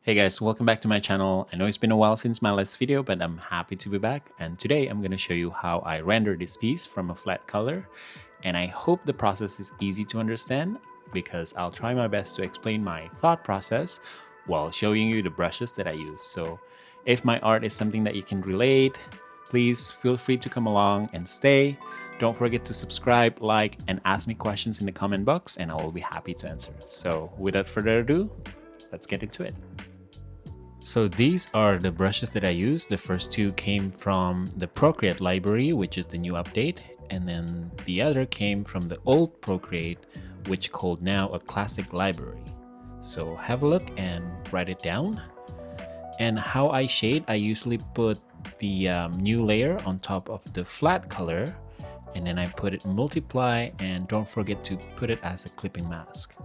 Hey guys, welcome back to my channel. I know it's been a while since my last video, but I'm happy to be back. And today I'm going to show you how I render this piece from a flat color. And I hope the process is easy to understand because I'll try my best to explain my thought process while showing you the brushes that I use. So if my art is something that you can relate, please feel free to come along and stay. Don't forget to subscribe, like, and ask me questions in the comment box and I will be happy to answer. So without further ado, let's get into it. So these are the brushes that I use. The first two came from the Procreate library, which is the new update. And then the other came from the old Procreate, which called now a classic library. So have a look and write it down. And how I shade, I usually put the new layer on top of the flat color. And then I put it multiply, and don't forget to put it as a clipping mask.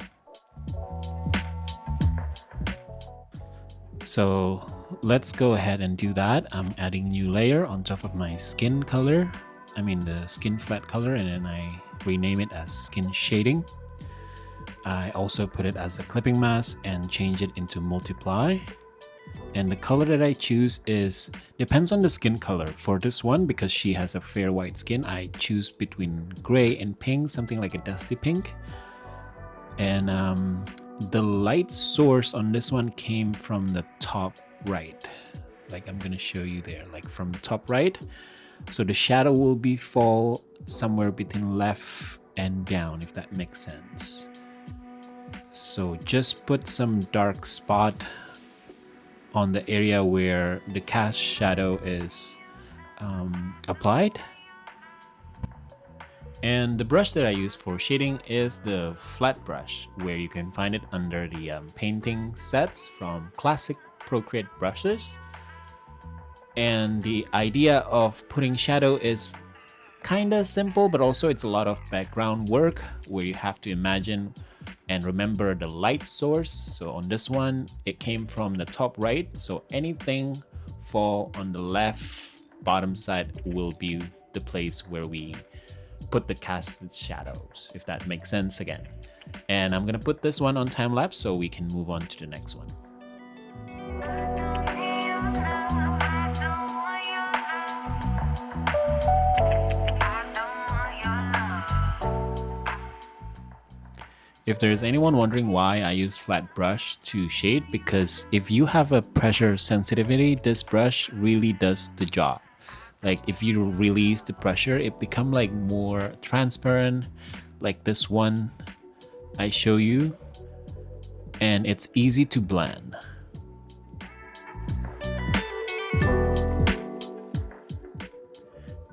So let's go ahead and do that. I'm adding new layer on top of my skin color. The skin flat color, and then I rename it as skin shading. I also put it as a clipping mask and change it into multiply. And the color that I choose depends on the skin color. For this one, because she has a fair white skin, I choose between gray and pink, something like a dusty pink. And the light source on this one came from the top right. Like I'm gonna show you there, like from the top right. So the shadow will fall somewhere between left and down, if that makes sense. So just put some dark spot on the area where the cast shadow is applied. And the brush that I use for shading is the flat brush, where you can find it under the painting sets from classic Procreate brushes. And the idea of putting shadow is kind of simple, but also it's a lot of background work where you have to imagine and remember the light source. So on this one, it came from the top right. So anything fall on the left bottom side will be the place where we put the casted shadows, if that makes sense again. And I'm gonna put this one on time lapse so we can move on to the next one. If there's anyone wondering why I use flat brush to shade, because if you have a pressure sensitivity, this brush really does the job. Like if you release the pressure, it become like more transparent, like this one I show you, and it's easy to blend.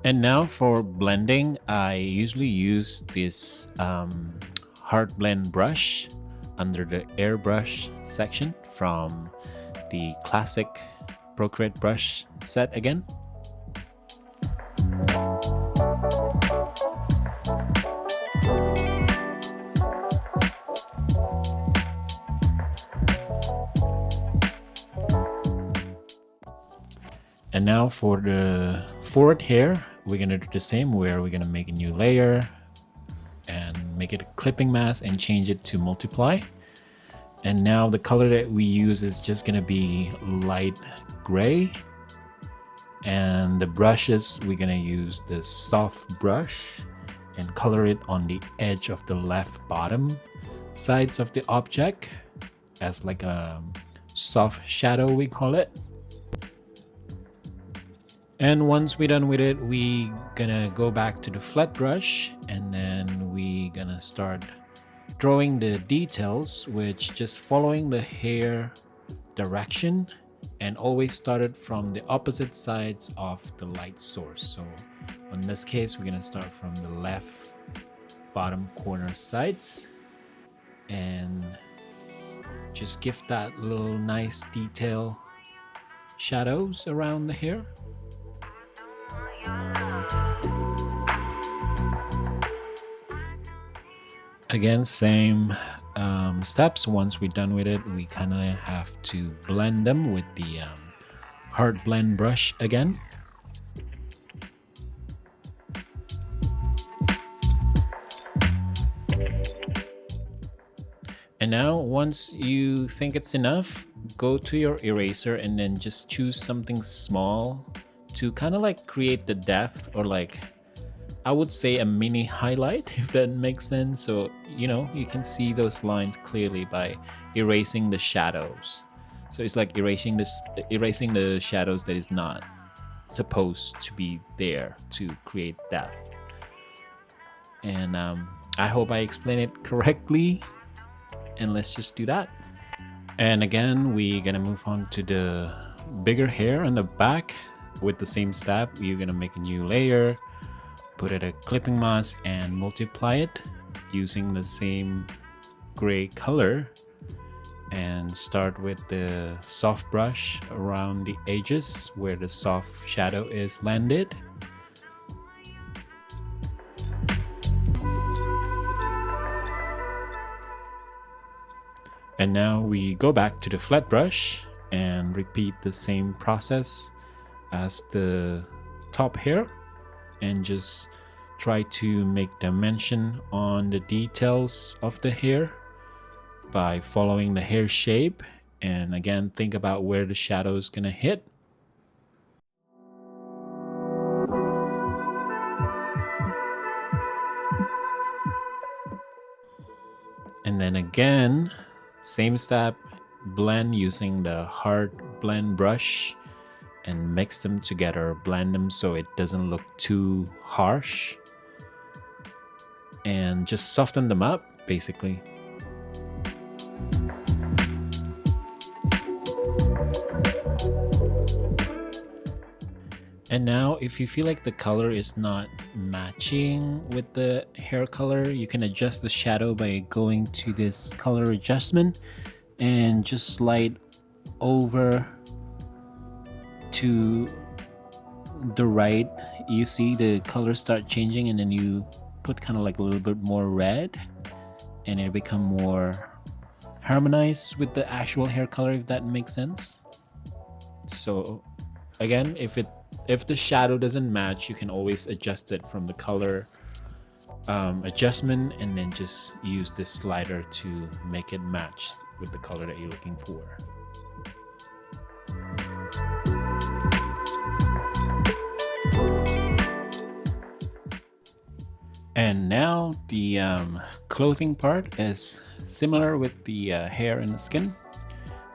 And now for blending, I usually use this hard blend brush under the airbrush section from the classic Procreate brush set again. And now for the forward hair, we're gonna do the same, where we're gonna make a new layer and make it a clipping mask and change it to multiply. And now the color that we use is just gonna be light gray. And the brushes, we're gonna use the soft brush and color it on the edge of the left bottom sides of the object as like a soft shadow, we call it. And once we're done with it, we gonna go back to the flat brush, and then we gonna start drawing the details, which just following the hair direction and always started from the opposite sides of the light source. So in this case, we're gonna start from the left bottom corner sides and just give that little nice detail shadows around the hair. Again, same steps. Once we're done with it, we kind of have to blend them with the hard blend brush again. And And now once you think it's enough, go to your eraser and then just choose something small to kind of like create the depth, or like I would say a mini highlight, if that makes sense. So you can see those lines clearly by erasing the shadows. So it's like erasing the shadows that is not supposed to be there to create depth. And I hope I explained it correctly, and let's just do that. And again, we're gonna move on to the bigger hair on the back. With the same step, you're gonna make a new layer, put it a clipping mask and multiply it using the same gray color, and start with the soft brush around the edges where the soft shadow is landed. And now we go back to the flat brush and repeat the same process as the top hair, and just try to make dimension on the details of the hair by following the hair shape. And again, think about where the shadow is gonna hit. And then again, same step, blend using the hard blend brush and mix them together, blend them so it doesn't look too harsh, and just soften them up basically. And now if you feel like the color is not matching with the hair color, you can adjust the shadow by going to this color adjustment and just slide over to the right. You see the color start changing, and then you put kind of like a little bit more red, and it'll become more harmonized with the actual hair color, if that makes sense. So again, if the shadow doesn't match, you can always adjust it from the color adjustment, and then just use this slider to make it match with the color that you're looking for. And now the clothing part is similar with the hair and the skin.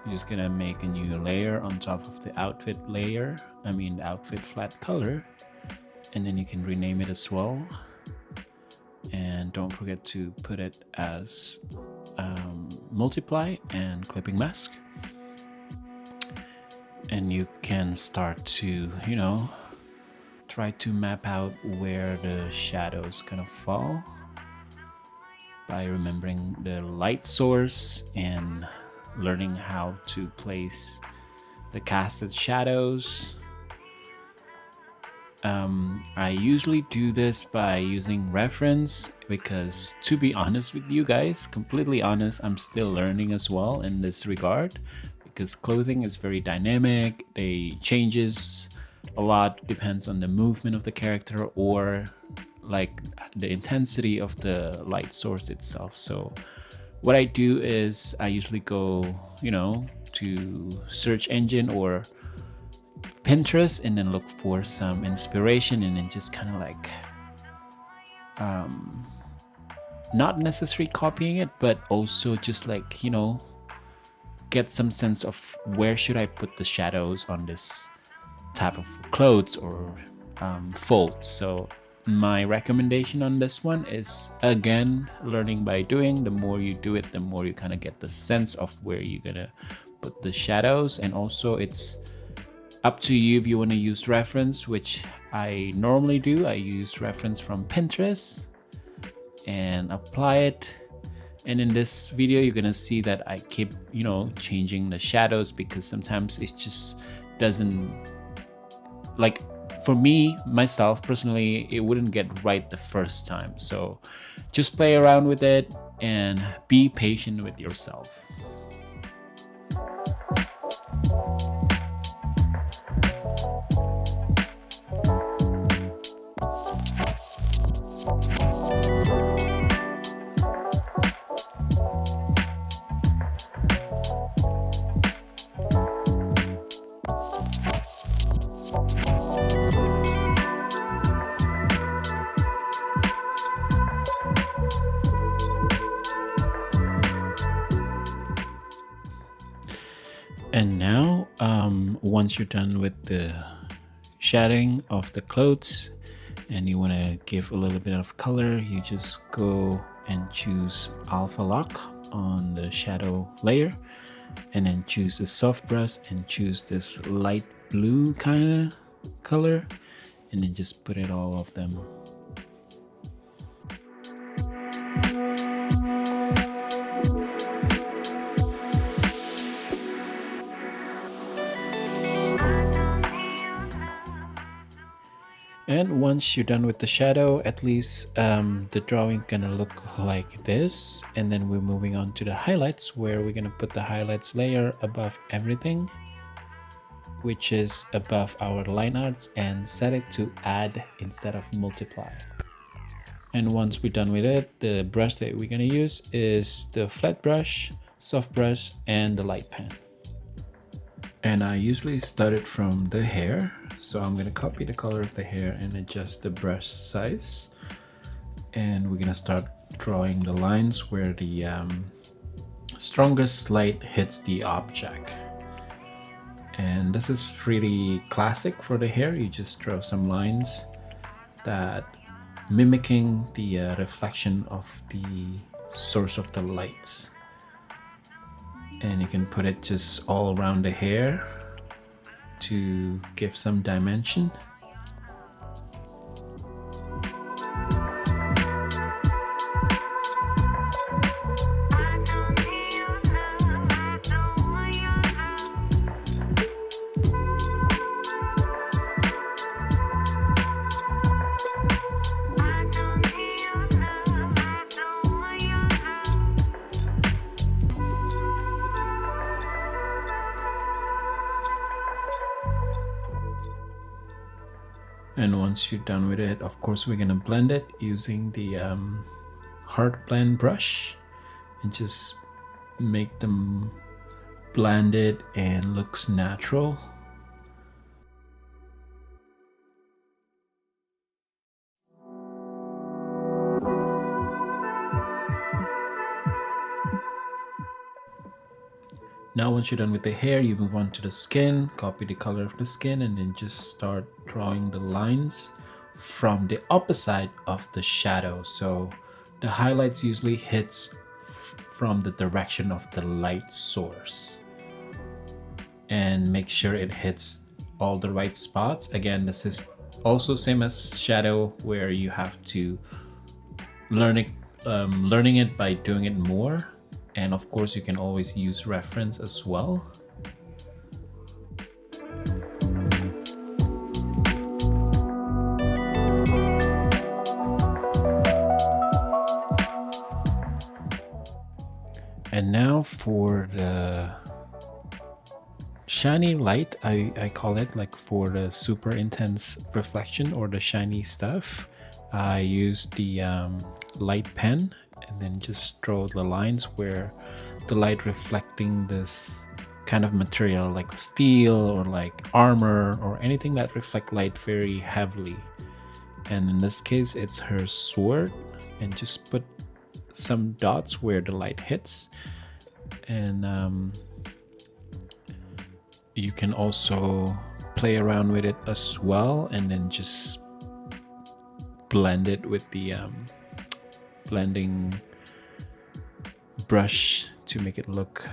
You're just gonna make a new layer on top of the outfit layer, the outfit flat color, and then you can rename it as well. And don't forget to put it as multiply and clipping mask. And you can start to, try to map out where the shadow's gonna fall by remembering the light source and learning how to place the casted shadows. I usually do this by using reference because, to be honest with you guys, completely honest, I'm still learning as well in this regard, because clothing is very dynamic. They changes a lot, depends on the movement of the character or like the intensity of the light source itself. So what I do is I usually go, to search engine or Pinterest and then look for some inspiration, and then just kind of like not necessarily copying it, but also just like, get some sense of where should I put the shadows on this type of clothes or folds. So my recommendation on this one is, again, learning by doing. The more you do it, the more you kind of get the sense of where you're gonna put the shadows. And also it's up to you if you want to use reference, which I normally do. I use reference from Pinterest and apply it. And in this video, you're gonna see that I keep, changing the shadows, because sometimes it just doesn't, like, for me, myself personally, it wouldn't get right the first time. So just play around with it and be patient with yourself. And now, once you're done with the shading of the clothes and you want to give a little bit of color, you just go and choose alpha lock on the shadow layer, and then choose the soft brush and choose this light blue kind of color, and then just put it all of them. And once you're done with the shadow, at least the drawing gonna look like this. And then we're moving on to the highlights, where we're gonna put the highlights layer above everything, which is above our line arts, and set it to add instead of multiply. And once we're done with it, the brush that we're gonna use is the flat brush, soft brush, and the light pen. And I usually start it from the hair. So I'm gonna copy the color of the hair and adjust the brush size. And we're gonna start drawing the lines where the strongest light hits the object. And this is pretty classic for the hair. You just draw some lines that mimicking the reflection of the source of the lights. And you can put it just all around the hair to give some dimension. And once you're done with it, of course, we're gonna blend it using the hard blend brush and just make them blended and looks natural. Now once you're done with the hair, you move on to the skin, copy the color of the skin, and then just start drawing the lines from the opposite of the shadow. So the highlights usually hits from the direction of the light source. And make sure it hits all the right spots. Again, this is also same as shadow, where you have to learning it by doing it more. And of course, you can always use reference as well. And now for the shiny light, I call it, like for the super intense reflection or the shiny stuff, I use the light pen and then just draw the lines where the light reflecting this kind of material like steel or like armor or anything that reflect light very heavily. And in this case, it's her sword, and just put some dots where the light hits. And you can also play around with it as well, and then just blend it with the blending brush to make it look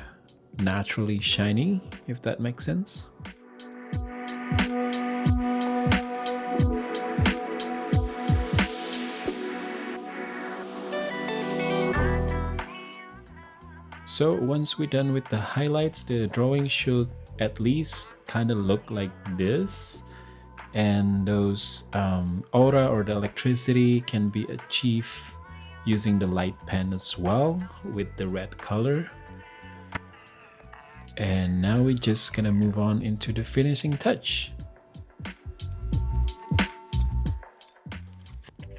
naturally shiny, if that makes sense. So once we're done with the highlights, the drawing should at least kind of look like this. And those aura or the electricity can be achieved using the light pen as well with the red color. And now we're just gonna move on into the finishing touch.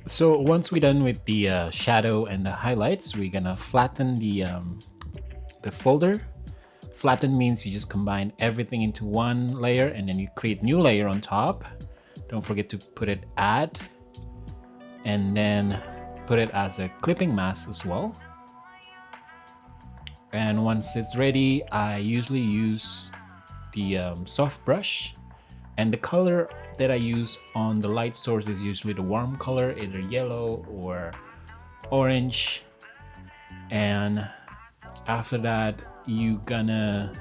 So once we're done with the shadow and the highlights, we're gonna flatten the folder. Flatten means you just combine everything into one layer and then you create new layer on top. Don't forget to put it add, and then put it as a clipping mask as well. And once it's ready, I usually use the soft brush, and the color that I use on the light source is usually the warm color, either yellow or orange. And after that, you gonna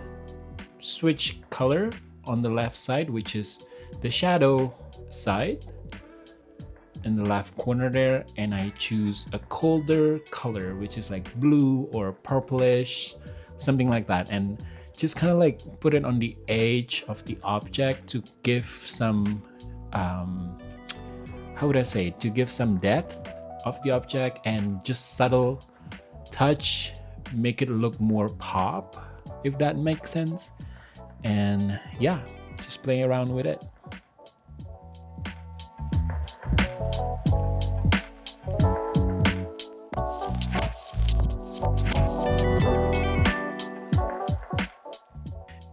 switch color on the left side, which is the shadow side in the left corner there, and I choose a colder color, which is like blue or purplish, something like that, and just kind of like put it on the edge of the object to give some how would I say, to give some depth of the object, and just subtle touch, make it look more pop, if that makes sense. And yeah, just play around with it.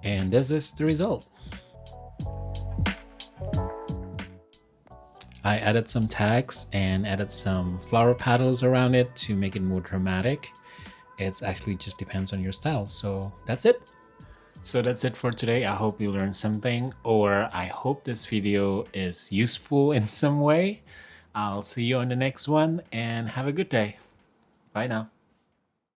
And this is the result. I added some tags and added some flower petals around it to make it more dramatic. It's actually just depends on your style. So that's it. So that's it for today. I hope you learned something, or I hope this video is useful in some way. I'll see you on the next one, and have a good day. Bye now.